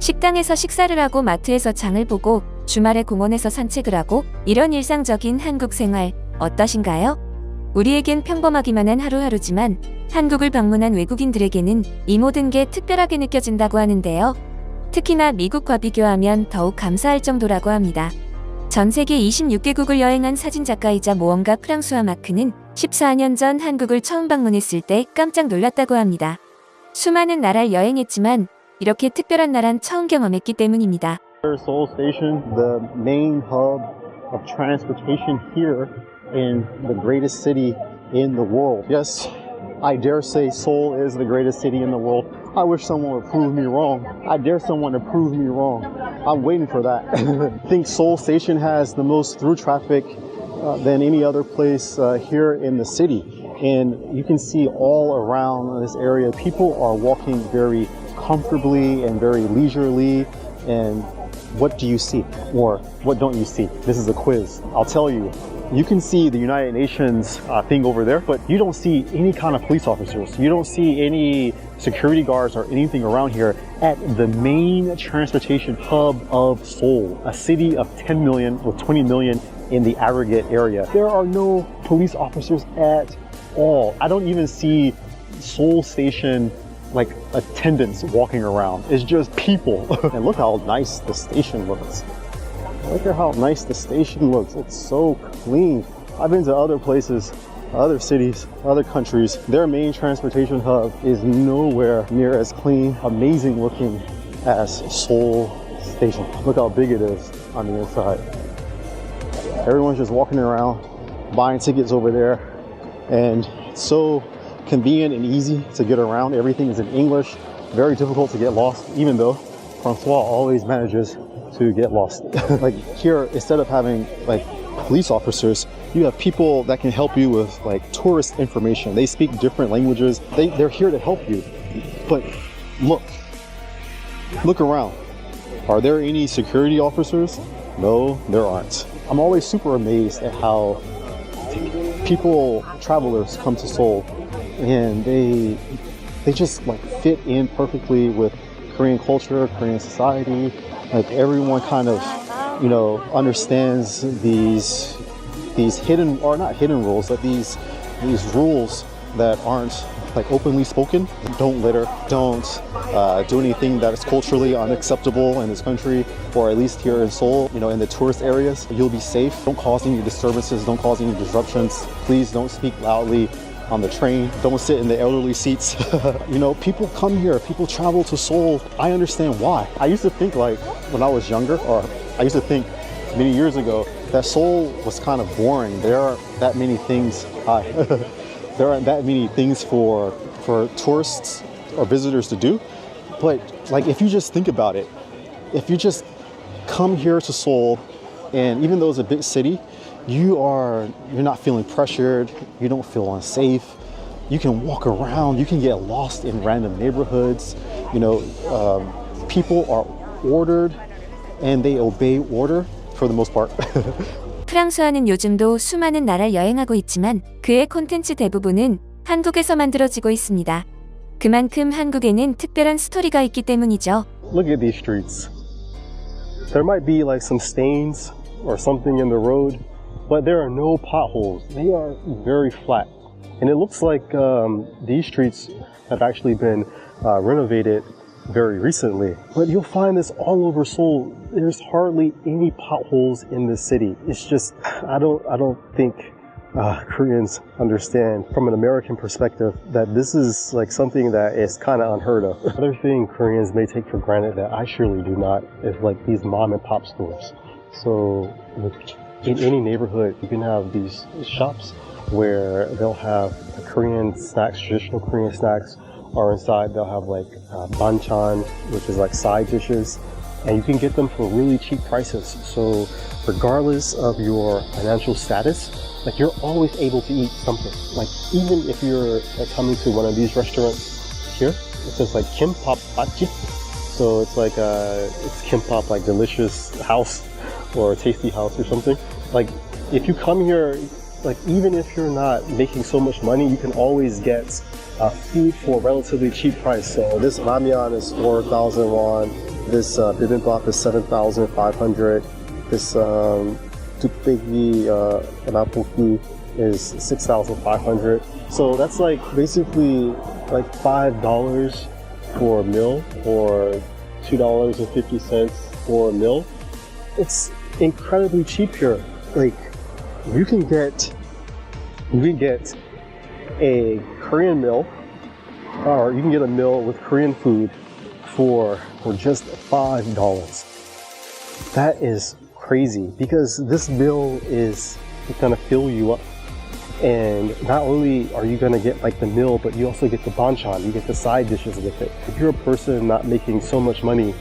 식당에서 식사를 하고 마트에서 장을 보고 주말에 공원에서 산책을 하고 이런 일상적인 한국 생활 어떠신가요? 우리에겐 평범하기만 한 하루하루지만 한국을 방문한 외국인들에게는 이 모든 게 특별하게 느껴진다고 하는데요. 특히나 미국과 비교하면 더욱 감사할 정도라고 합니다. 전 세계 26개국을 여행한 사진작가이자 모험가 프랑수와 마크는 14년 전 한국을 처음 방문했을 때 깜짝 놀랐다고 합니다. 수많은 나라를 여행했지만 이렇게 특별한 나라는 처음 경험했기 때문입니다. Seoul Station, the main hub of transportation here in the greatest city in the world. Yes, I dare say Seoul is the greatest city in the world. I wish someone would prove me wrong. I dare someone to prove me wrong. I'm waiting for that. I think Seoul Station has the most through traffic than any other place here in the city. And you can see all around this area, people are walking very comfortably and very leisurely. And what do you see? Or what don't you see? This is a quiz. I'll tell you. You can see the United Nations thing over there, but you don't see any kind of police officers. You don't see any security guards or anything around here at the main transportation hub of Seoul, a city of 10 million or 20 million in the aggregate area. There are no police officers at all. I don't even see Seoul Station like attendants walking around. It's just people. And look how nice the station looks. Look at how nice the station looks. It's so clean. I've been to other places, other cities, other countries. Their main transportation hub is nowhere near as clean, amazing looking as Seoul Station. Look how big it is on the inside. Everyone's just walking around, buying tickets over there, and it's so convenient and easy to get around. Everything is in English, very difficult to get lost, even though Francois always manages to get lost. Like here, instead of having like police officers, you have people that can help you with like tourist information. They speak different languages. They're here to help you. But look around. Are there any security officers? No, there aren't. I'm always super amazed at how travelers come to Seoul and they just like fit in perfectly with Korean culture, Korean society. Like everyone kind of, understands these hidden, or not hidden rules, but these rules that aren't like openly spoken. Don't litter, don't do anything that is culturally unacceptable in this country, or at least here in Seoul, in the tourist areas. You'll be safe. Don't cause any disturbances, don't cause any disruptions. Please don't speak loudly on the train. Don't sit in the elderly seats. People come here, people travel to Seoul. I understand why. I used to think like when I was younger, or I used to think many years ago that Seoul was kind of boring. There aren't that many things. There aren't that many things for tourists or visitors to do. But like if you just think about it, if you just come here to Seoul, and even though it's a big city, you're not feeling pressured, you don't feel unsafe, you can walk around, you can get lost in random neighborhoods. People are ordered and they obey order for the most part. 프랑스와는 요즘도 수많은 나라를 여행하고 있지만 그의 콘텐츠 대부분은 한국에서 만들어지고 있습니다. 그만큼 한국에는 특별한 스토리가 있기 때문이죠. Look at these streets. There might be like some stains or something in the road, but there are no potholes. They are very flat. And it looks like these streets have actually been renovated very recently. But you'll find this all over Seoul. There's hardly any potholes in this city. It's just, I don't think Koreans understand from an American perspective that this is like something that is kind of unheard of. Another thing Koreans may take for granted that I surely do not is like these mom and pop stores. So in any neighborhood, you can have these shops where they'll have Korean snacks, traditional Korean snacks, or inside they'll have like banchan, which is like side dishes, and you can get them for really cheap prices. So regardless of your financial status, like you're always able to eat something. Like even if you're coming to one of these restaurants here, it says like kimbap batjip. So it's like it's kimbap, like delicious house or tasty house or something. Like if you come here, like even if you're not making so much money, you can always get food for a relatively cheap price. So this ramyeon is 4,000 won. This bibimbap is 7,500. This tukbegi rapoki is 6,500. So that's like basically like $5 for a meal or $2.50 for a meal. It's incredibly cheap here. Like you can get a Korean meal, or you can get a meal with Korean food for just $5. That is crazy because this meal is gonna fill you up. And not only are you gonna get like the meal, but you also get the banchan, you get the side dishes with it. If you're a person not making so much money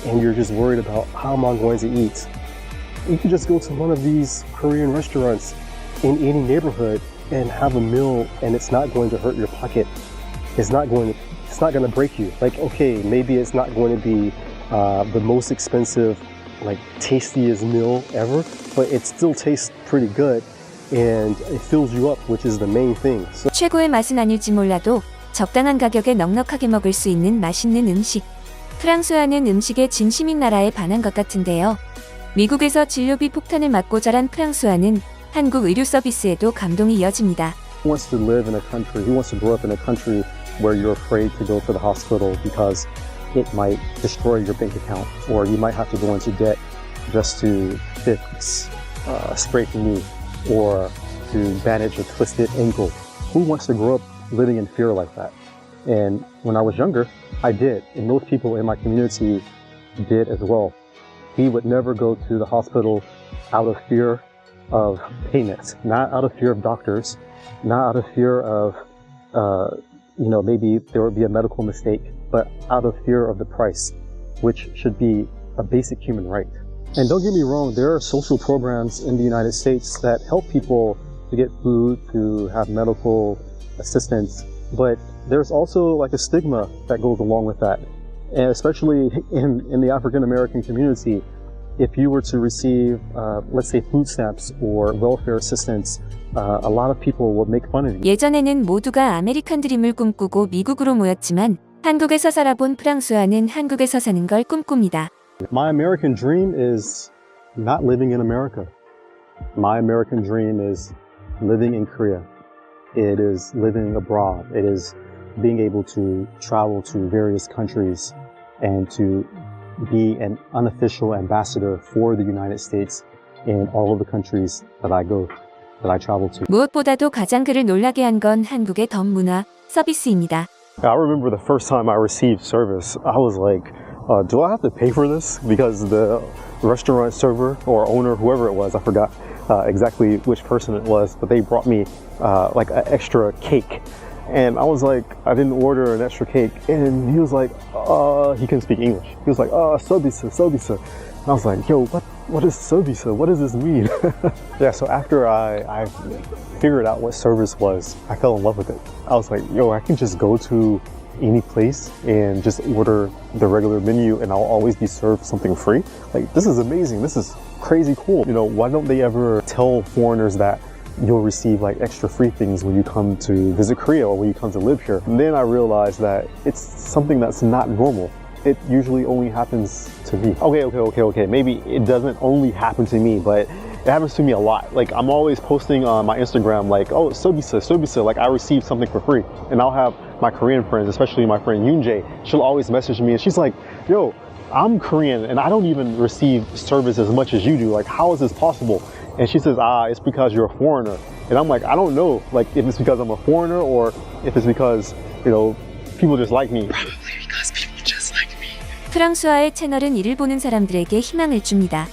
and you're just worried about how am I going to eat, you can just go to one of these Korean restaurants in any neighborhood and have a meal, and it's not going to hurt your pocket. It's not going to break you. Like, okay, maybe it's not going to be the most expensive, like tastiest meal ever, but it still tastes pretty good. And it fills you up, which is the main thing. So 최고의 맛은 아닐지 몰라도 적당한 가격에 넉넉하게 먹을 수 있는 맛있는 음식. 프랑스화는 음식의 진심인 나라에 반한 것 같은데요. 미국에서 진료비 폭탄을 맞고 자란 프랑스화는 한국 의료 서비스에도 감동이 이어집니다. who wants to live in a country, who wants to grow up in a country where you're afraid to go to the hospital because it might destroy your bank account, or you might have to go into debt just to fix a scraped knee or to bandage a twisted ankle. Who wants to grow up living in fear like that? And when I was younger, I did, and most people in my community did as well. We would never go to the hospital out of fear of payment, not out of fear of doctors, not out of fear of, maybe there would be a medical mistake, but out of fear of the price, which should be a basic human right. And don't get me wrong, there are social programs in the United States that help people to get food, to have medical assistance, but there's also like a stigma that goes along with that. And especially in the African American community, if you were to receive, let's say, food stamps or welfare assistance, a lot of people would make fun of you. 예전에는 모두가 아메리칸 드림을 꿈꾸고 미국으로 모였지만 한국에서 살아본 프랑스화는 한국에서 사는 걸 꿈꿉니다. My American dream is not living in America. My American dream is living in Korea. It is living abroad. It is being able to travel to various countries and to be an unofficial ambassador for the United States in all of the countries that I travel to. 무엇보다도 가장 그를 놀라게 한 건 한국의 덤 문화, 서비스입니다. I remember the first time I received service, I was like, do I have to pay for this? Because the restaurant server or owner, whoever it was, I forgot exactly which person it was, but they brought me like an extra cake. And I was like, I didn't order an extra cake. And he was like, he couldn't speak English. He was like, 서비스. And I was like, yo, what is 서비스? What does this mean? Yeah, so after I figured out what service was, I fell in love with it. I was like, yo, I can just go to any place and just order the regular menu and I'll always be served something free. Like, this is amazing. This is crazy cool. Why don't they ever tell foreigners that you'll receive like extra free things when you come to visit Korea or when you come to live here? And then I realized that it's something that's not normal. It usually only happens to me. Okay. Maybe it doesn't only happen to me, but it happens to me a lot. Like, I'm always posting on my Instagram like, oh, 서비스, like I received something for free. And I'll have my Korean friends, especially my friend Yoonjae, she'll always message me and she's like, yo, I'm Korean and I don't even receive service as much as you do. Like, how is this possible? And she says, it's because you're a foreigner. And I'm like, I don't know, like, if it's because I'm a foreigner or if it's because, people just like me. Probably because people just like me. 프랑스화의 채널은 이를 보는 사람들에게 희망을 줍니다.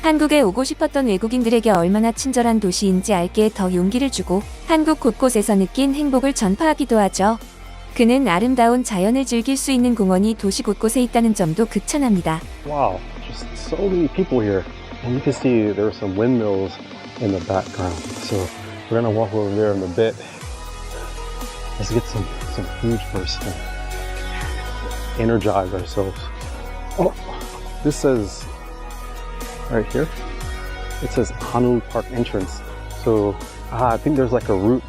한국에 오고 싶었던 외국인들에게 얼마나 친절한 도시인지 알게 더 용기를 주고 한국 곳곳에서 느낀 행복을 전파하기도 하죠. 그는 아름다운 자연을 즐길 수 있는 공원이 도시 곳곳에 있다는 점도 극찬합니다. Wow, just so many people here. And you can see there are some windmills in the background. So we're gonna walk over there in a bit. Let's get some food first and energize ourselves. Oh, this says right here, it says Hanu Park entrance. So I think there's like a route.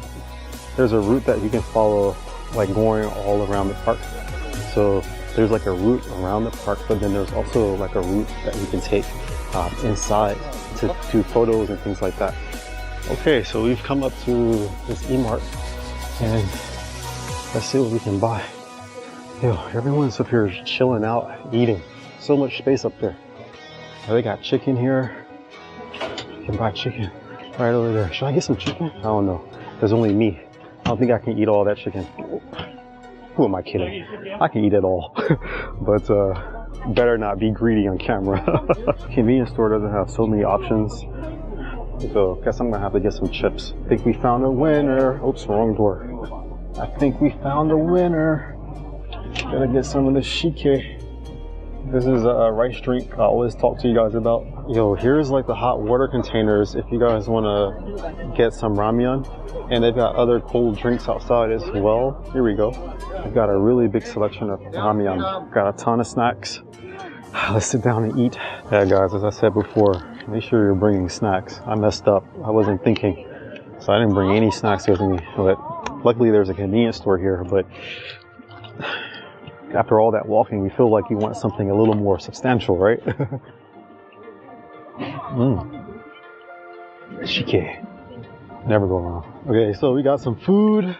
There's a route that you can follow, like going all around the park. So there's like a route around the park, but then there's also like a route that you can take inside to do photos and things like that. Okay, so we've come up to this E-Mart and let's see what we can buy. Yo, everyone's up here chilling out, eating. So much space up there. They got chicken here. You can buy chicken right over there. Should I get some chicken? I don't know. There's only me. I don't think I can eat all that chicken. Who am I kidding? I can eat it all. But better not be greedy on camera. Convenience store doesn't have so many options. So guess I'm gonna have to get some chips. I think we found a winner. Oops, wrong door. I think we found a winner. Gotta get some of the shike. This is a rice drink I always talk to you guys about. Yo, here's like the hot water containers if you guys want to get some ramyun. And they've got other cold drinks outside as well. Here we go. They've got a really big selection of ramyun. Got a ton of snacks. Let's sit down and eat. Yeah, guys, as I said before, make sure you're bringing snacks. I messed up. I wasn't thinking. So I didn't bring any snacks with me. But luckily there's a convenience store here. But after all that walking, you feel like you want something a little more substantial, right? Shike. Never go wrong. Okay, so we got some food,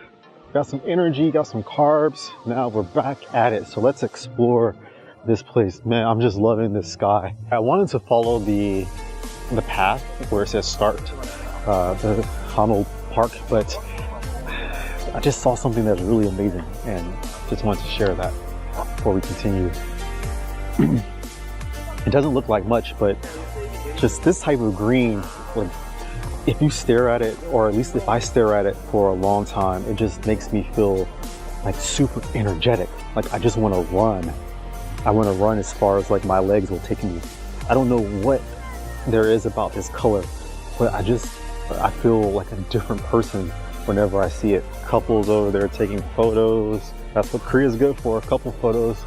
got some energy, got some carbs. Now we're back at it. So let's explore this place. Man, I'm just loving this sky. I wanted to follow the path where it says start, the Hamel Park, but I just saw something that's really amazing and just wanted to share that before we continue. It doesn't look like much, but just this type of green, like if you stare at it, or at least if I stare at it for a long time, it just makes me feel like super energetic. Like I just want to run. I want to run as far as like my legs will take me. I don't know what there is about this color, but I feel like a different person whenever I see it. Couples over there taking photos. That's what Korea's good for, couple photos.